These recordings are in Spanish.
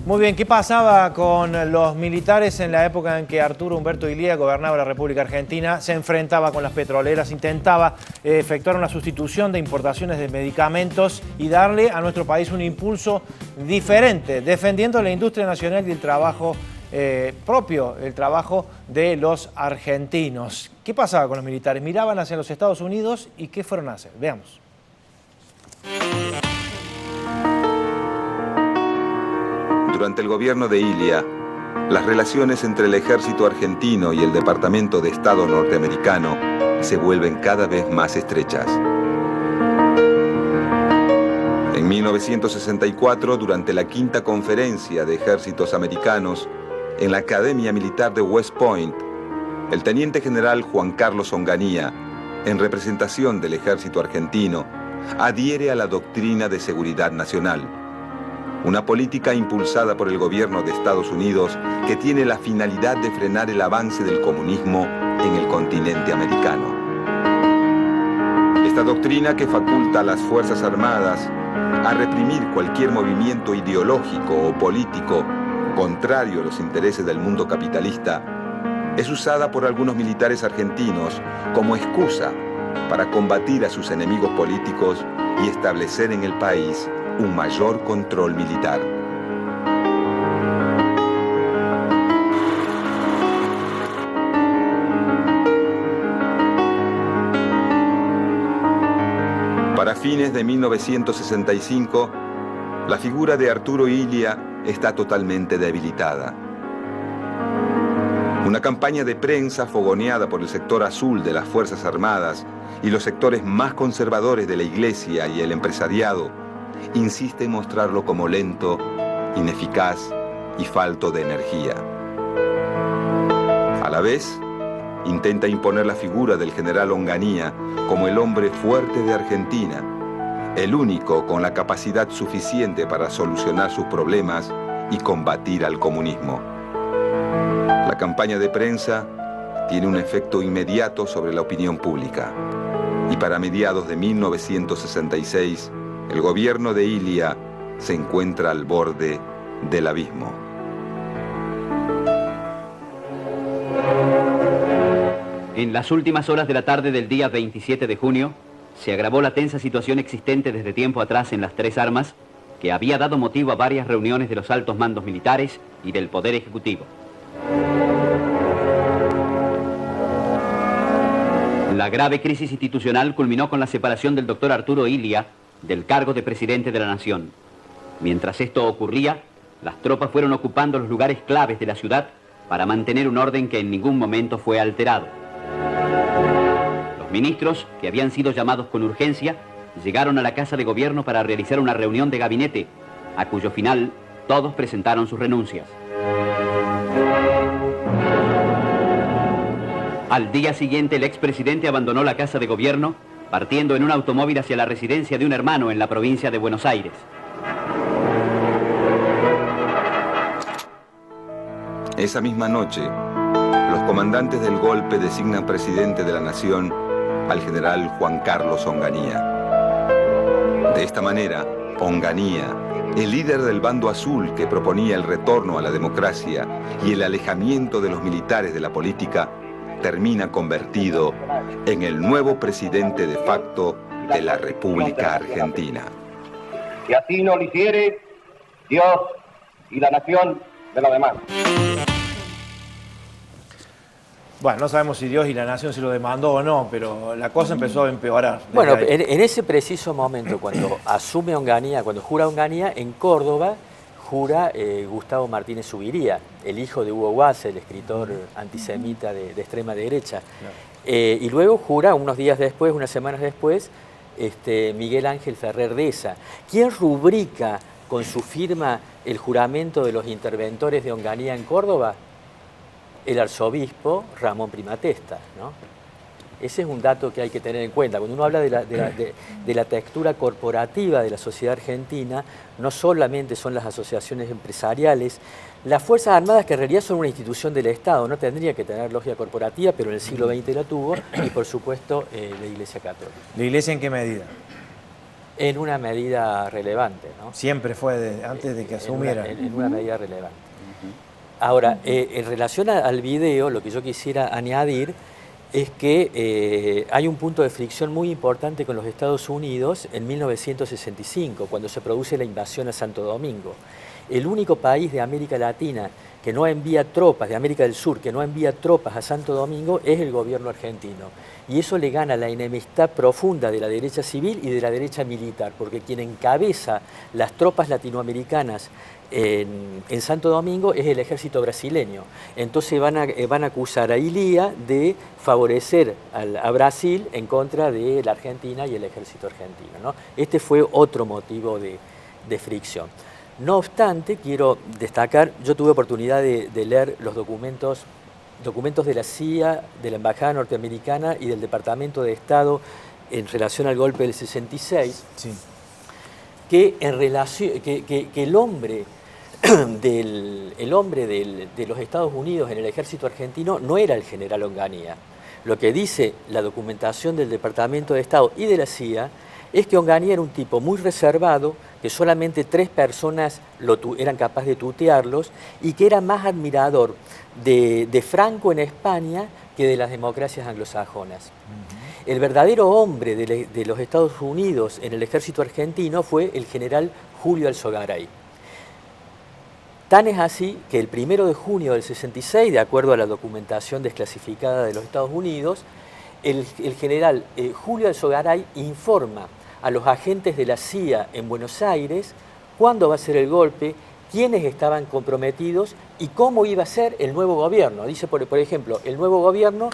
Muy bien, ¿qué pasaba con los militares en la época en que Arturo Umberto Illia gobernaba la República Argentina? Se enfrentaba con las petroleras, intentaba efectuar una sustitución de importaciones de medicamentos y darle a nuestro país un impulso diferente, defendiendo la industria nacional y el trabajo propio, el trabajo de los argentinos. ¿Qué pasaba con los militares? Miraban hacia los Estados Unidos y ¿qué fueron a hacer? Veamos. Durante el gobierno de Illia, las relaciones entre el ejército argentino y el Departamento de Estado norteamericano se vuelven cada vez más estrechas. En 1964, durante la quinta conferencia de ejércitos americanos en la Academia Militar de West Point, el teniente general Juan Carlos Onganía, en representación del ejército argentino, adhiere a la doctrina de seguridad nacional, una política impulsada por el gobierno de Estados Unidos que tiene la finalidad de frenar el avance del comunismo en el continente americano. Esta doctrina, que faculta a las Fuerzas Armadas a reprimir cualquier movimiento ideológico o político contrario a los intereses del mundo capitalista, es usada por algunos militares argentinos como excusa para combatir a sus enemigos políticos y establecer en el país un mayor control militar. Para fines de 1965, la figura de Arturo Illia está totalmente debilitada. Una campaña de prensa fogoneada por el sector azul de las Fuerzas Armadas y los sectores más conservadores de la Iglesia y el empresariado insiste en mostrarlo como lento, ineficaz y falto de energía. A la vez, intenta imponer la figura del general Onganía como el hombre fuerte de Argentina, el único con la capacidad suficiente para solucionar sus problemas y combatir al comunismo. La campaña de prensa tiene un efecto inmediato sobre la opinión pública, y para mediados de 1966, el gobierno de Illia se encuentra al borde del abismo. En las últimas horas de la tarde del día 27 de junio, se agravó la tensa situación existente desde tiempo atrás en las Tres Armas, que había dado motivo a varias reuniones de los altos mandos militares y del Poder Ejecutivo. La grave crisis institucional culminó con la separación del doctor Arturo Illia del cargo de presidente de la Nación. Mientras esto ocurría, las tropas fueron ocupando los lugares claves de la ciudad para mantener un orden que en ningún momento fue alterado. Los ministros, que habían sido llamados con urgencia, llegaron a la Casa de Gobierno para realizar una reunión de gabinete, a cuyo final todos presentaron sus renuncias. Al día siguiente, el expresidente abandonó la Casa de Gobierno, partiendo en un automóvil hacia la residencia de un hermano en la provincia de Buenos Aires. Esa misma noche, los comandantes del golpe designan presidente de la nación al general Juan Carlos Onganía. De esta manera, Onganía, el líder del bando azul que proponía el retorno a la democracia y el alejamiento de los militares de la política, termina convertido en el nuevo presidente de facto de la República Argentina. Si así no lo hiciere, Dios y la nación de lo demás. Bueno, no sabemos si Dios y la nación se lo demandó o no, pero la cosa empezó a empeorar. Bueno, en ese preciso momento, cuando asume Onganía, cuando jura Onganía, en Córdoba jura Gustavo Martínez Zuviría, el hijo de Hugo Guas, el escritor antisemita de extrema derecha. No. Y luego jura, unos días después, unas semanas después, Miguel Ángel Ferrer Deza. ¿Quién rubrica con su firma el juramento de los interventores de Onganía en Córdoba? El arzobispo Ramón Primatesta, ¿no? Ese es un dato que hay que tener en cuenta. Cuando uno habla de la textura corporativa de la sociedad argentina, no solamente son las asociaciones empresariales, las Fuerzas Armadas, que en realidad son una institución del Estado, no tendría que tener lógica corporativa, pero en el siglo XX la tuvo, y por supuesto la Iglesia Católica. ¿La Iglesia en qué medida? En una medida relevante, ¿no? Siempre fue antes de que asumiera. En una medida relevante. Ahora, en relación al video, lo que yo quisiera añadir es que hay un punto de fricción muy importante con los Estados Unidos en 1965, cuando se produce la invasión a Santo Domingo. El único país de América Latina que no envía tropas, de América del Sur, que no envía tropas a Santo Domingo es el gobierno argentino. Y eso le gana la enemistad profunda de la derecha civil y de la derecha militar, porque quien encabeza las tropas latinoamericanas en Santo Domingo es el ejército brasileño. Entonces van a acusar a Ilía de favorecer a Brasil en contra de la Argentina y el ejército argentino, ¿no? Este fue otro motivo de fricción. No obstante, quiero destacar, yo tuve oportunidad de leer los documentos de la CIA, de la Embajada Norteamericana y del Departamento de Estado en relación al golpe del 66, Sí. que el hombre de los Estados Unidos en el ejército argentino no era el general Onganía. Lo que dice la documentación del Departamento de Estado y de la CIA es que Onganía era un tipo muy reservado, que solamente 3 personas eran capaces de tutearlos y que era más admirador de Franco en España que de las democracias anglosajonas. El verdadero hombre de los Estados Unidos en el ejército argentino fue el general Julio Alzogaray. Tan es así que el 1 de junio del 66, de acuerdo a la documentación desclasificada de los Estados Unidos, el general Julio Alzogaray informa a los agentes de la CIA en Buenos Aires cuándo va a ser el golpe, quiénes estaban comprometidos y cómo iba a ser el nuevo gobierno. Dice, por ejemplo, el nuevo gobierno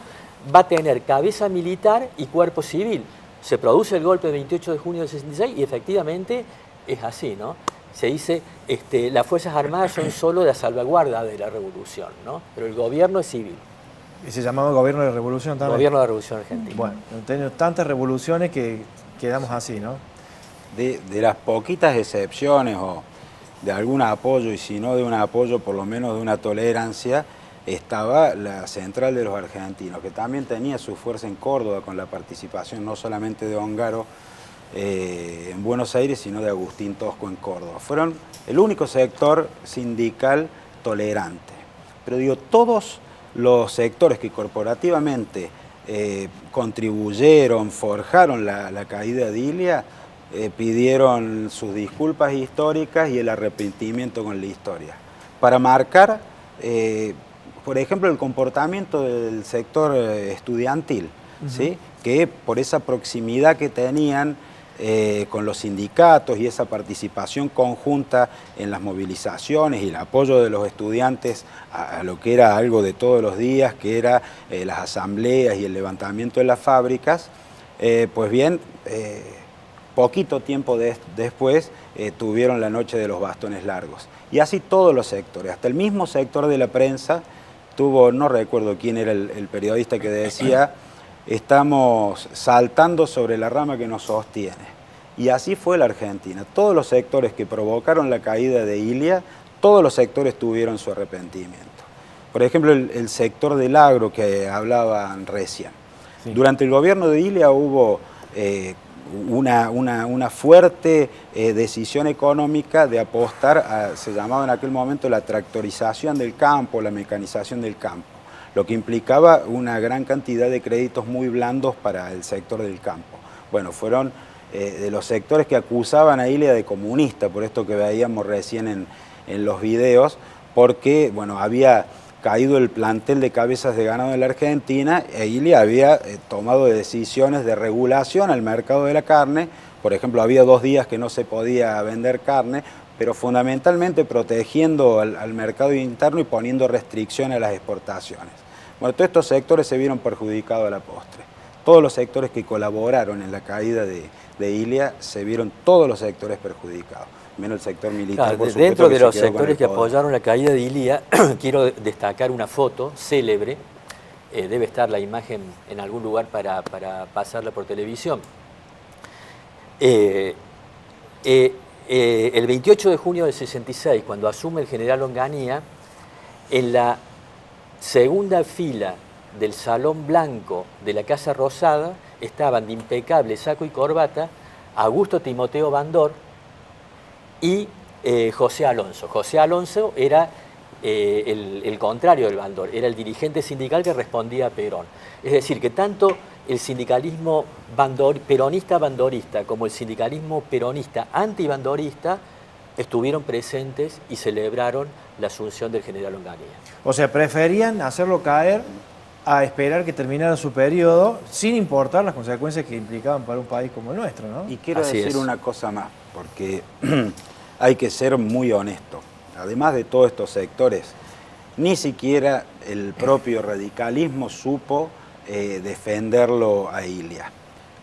va a tener cabeza militar y cuerpo civil. Se produce el golpe el 28 de junio del 66 y efectivamente es así, ¿no? Se dice, las Fuerzas Armadas son solo de la salvaguarda de la revolución, ¿no? Pero el gobierno es civil. Y se llamaba Gobierno de Revolución también. Gobierno de la Revolución Argentina. Bueno, hemos tenido tantas revoluciones que quedamos así, ¿no? De las poquitas excepciones o de algún apoyo, y si no de un apoyo, por lo menos de una tolerancia, estaba la Central de los Argentinos, que también tenía su fuerza en Córdoba con la participación no solamente de Ongaro en Buenos Aires, sino de Agustín Tosco en Córdoba. Fueron el único sector sindical tolerante. Pero digo, todos los sectores que corporativamente contribuyeron, forjaron la caída de Ilia, pidieron sus disculpas históricas y el arrepentimiento con la historia. Para marcar, por ejemplo, el comportamiento del sector estudiantil, ¿sí? Que por esa proximidad que tenían con los sindicatos y esa participación conjunta en las movilizaciones y el apoyo de los estudiantes a lo que era algo de todos los días, que era las asambleas y el levantamiento de las fábricas, pues bien, poquito tiempo después tuvieron la noche de los bastones largos. Y así todos los sectores, hasta el mismo sector de la prensa tuvo, no recuerdo quién era el periodista que decía, estamos saltando sobre la rama que nos sostiene. Y así fue la Argentina. Todos los sectores que provocaron la caída de Ilia, todos los sectores tuvieron su arrepentimiento. Por ejemplo, el sector del agro que hablaban recién. Sí. Durante el gobierno de Ilia hubo una fuerte decisión económica de apostar se llamaba en aquel momento la tractorización del campo, la mecanización del campo, lo que implicaba una gran cantidad de créditos muy blandos para el sector del campo. Bueno, fueron de los sectores que acusaban a Ilia de comunista, por esto que veíamos recién en los videos, porque bueno, había caído el plantel de cabezas de ganado en la Argentina e Ilia había tomado decisiones de regulación al mercado de la carne. Por ejemplo, había 2 días que no se podía vender carne, pero fundamentalmente protegiendo al mercado interno y poniendo restricciones a las exportaciones. Bueno, todos estos sectores se vieron perjudicados a la postre. Todos los sectores que colaboraron en la caída de Ilia se vieron todos los sectores perjudicados, menos el sector militar. Claro, por supuesto, dentro de los se quedó sectores que apoyaron la caída de Ilia, quiero destacar una foto célebre, debe estar la imagen en algún lugar para pasarla por televisión. El 28 de junio del 66, cuando asume el general Onganía, en la segunda fila del Salón Blanco de la Casa Rosada estaban de impecable saco y corbata Augusto Timoteo Bandor y José Alonso. José Alonso era el contrario del Bandor, era el dirigente sindical que respondía a Perón. Es decir, que tanto el sindicalismo peronista-bandorista como el sindicalismo peronista antibandorista estuvieron presentes y celebraron la asunción del general Onganía. O sea, preferían hacerlo caer a esperar que terminara su periodo sin importar las consecuencias que implicaban para un país como el nuestro, ¿no? Y quiero Así decir es. una cosa más, porque hay que ser muy honesto. Además de todos estos sectores, ni siquiera el propio radicalismo supo defenderlo a Ilia.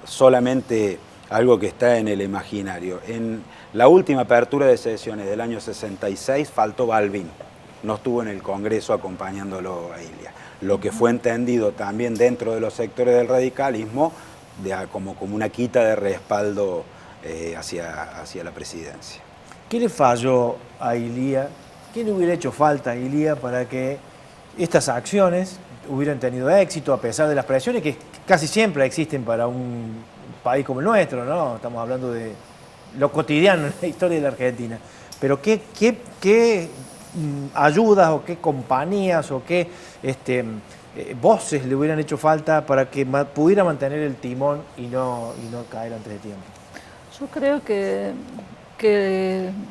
Solamente algo que está en el imaginario. En la última apertura de sesiones del año 66 faltó Balbín, no estuvo en el Congreso acompañándolo a Ilia. Lo que fue entendido también dentro de los sectores del radicalismo como una quita de respaldo hacia la presidencia. ¿Qué le falló a Ilia? ¿Qué le hubiera hecho falta a Ilia para que estas acciones hubieran tenido éxito a pesar de las presiones que casi siempre existen para un país como el nuestro, ¿no? Estamos hablando de lo cotidiano en la historia de la Argentina. Pero ¿qué ayudas o qué compañías o qué voces le hubieran hecho falta para que pudiera mantener el timón y no caer antes de tiempo? Yo creo que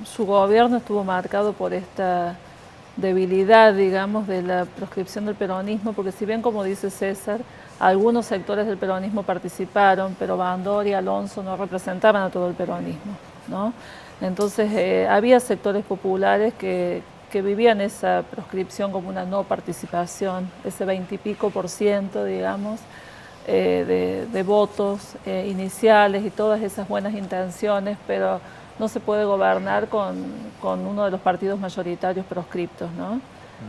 su gobierno estuvo marcado por esta debilidad, digamos, de la proscripción del peronismo, porque si bien, como dice César, algunos sectores del peronismo participaron, pero Bandor y Alonso no representaban a todo el peronismo, ¿no? Entonces había sectores populares que vivían esa proscripción como una no participación, ese 20 y pico %, digamos, de votos iniciales y todas esas buenas intenciones, pero no se puede gobernar con uno de los partidos mayoritarios proscriptos, ¿no?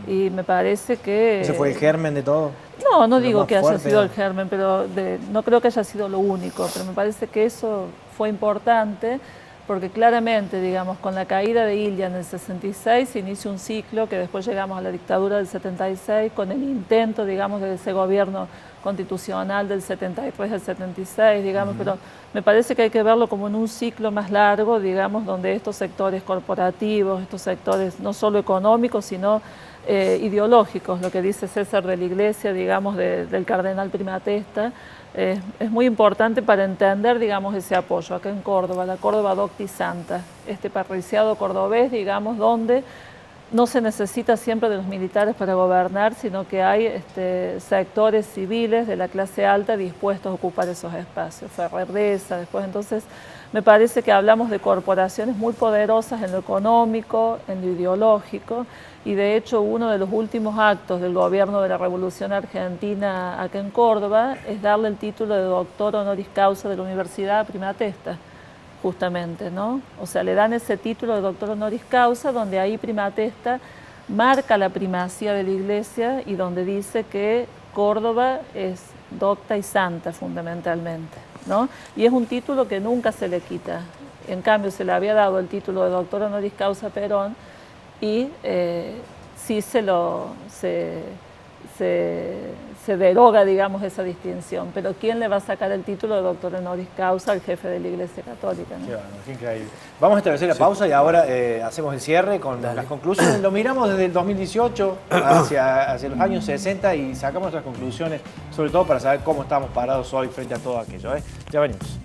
Y me parece que... ¿Ese fue el germen de todo? No Lo digo más que haya fuerte, sido ¿no? el germen, pero no creo que haya sido lo único, pero me parece que eso fue importante porque claramente, digamos, con la caída de Ilia en el 66 se inicia un ciclo que después llegamos a la dictadura del 76 con el intento, digamos, de ese gobierno constitucional del 73 al 76, digamos, pero me parece que hay que verlo como en un ciclo más largo, digamos, donde estos sectores corporativos, estos sectores no solo económicos, sino ideológicos, lo que dice César de la Iglesia, digamos, del cardenal Primatesta, es muy importante para entender, digamos, ese apoyo acá en Córdoba, la Córdoba Docta y Santa, este parriciado cordobés, digamos, donde no se necesita siempre de los militares para gobernar, sino que hay sectores civiles de la clase alta dispuestos a ocupar esos espacios. Ferrerdesa, después, entonces, me parece que hablamos de corporaciones muy poderosas en lo económico, en lo ideológico, y de hecho uno de los últimos actos del gobierno de la Revolución Argentina acá en Córdoba es darle el título de doctor honoris causa de la Universidad Primatesta, justamente, ¿no? O sea, le dan ese título de doctor honoris causa, donde ahí Primatesta marca la primacía de la Iglesia y donde dice que Córdoba es docta y santa fundamentalmente, ¿no? Y es un título que nunca se le quita. En cambio, se le había dado el título de doctor honoris causa a Perón y sí se deroga, digamos, esa distinción. Pero ¿quién le va a sacar el título de doctor honoris causa al jefe de la Iglesia Católica, ¿no? Claro, qué increíble. Vamos a establecer la pausa y ahora hacemos el cierre con las conclusiones. Lo miramos desde el 2018 hacia los años 60 y sacamos nuestras conclusiones, sobre todo para saber cómo estamos parados hoy frente a todo aquello, ¿eh? Ya venimos.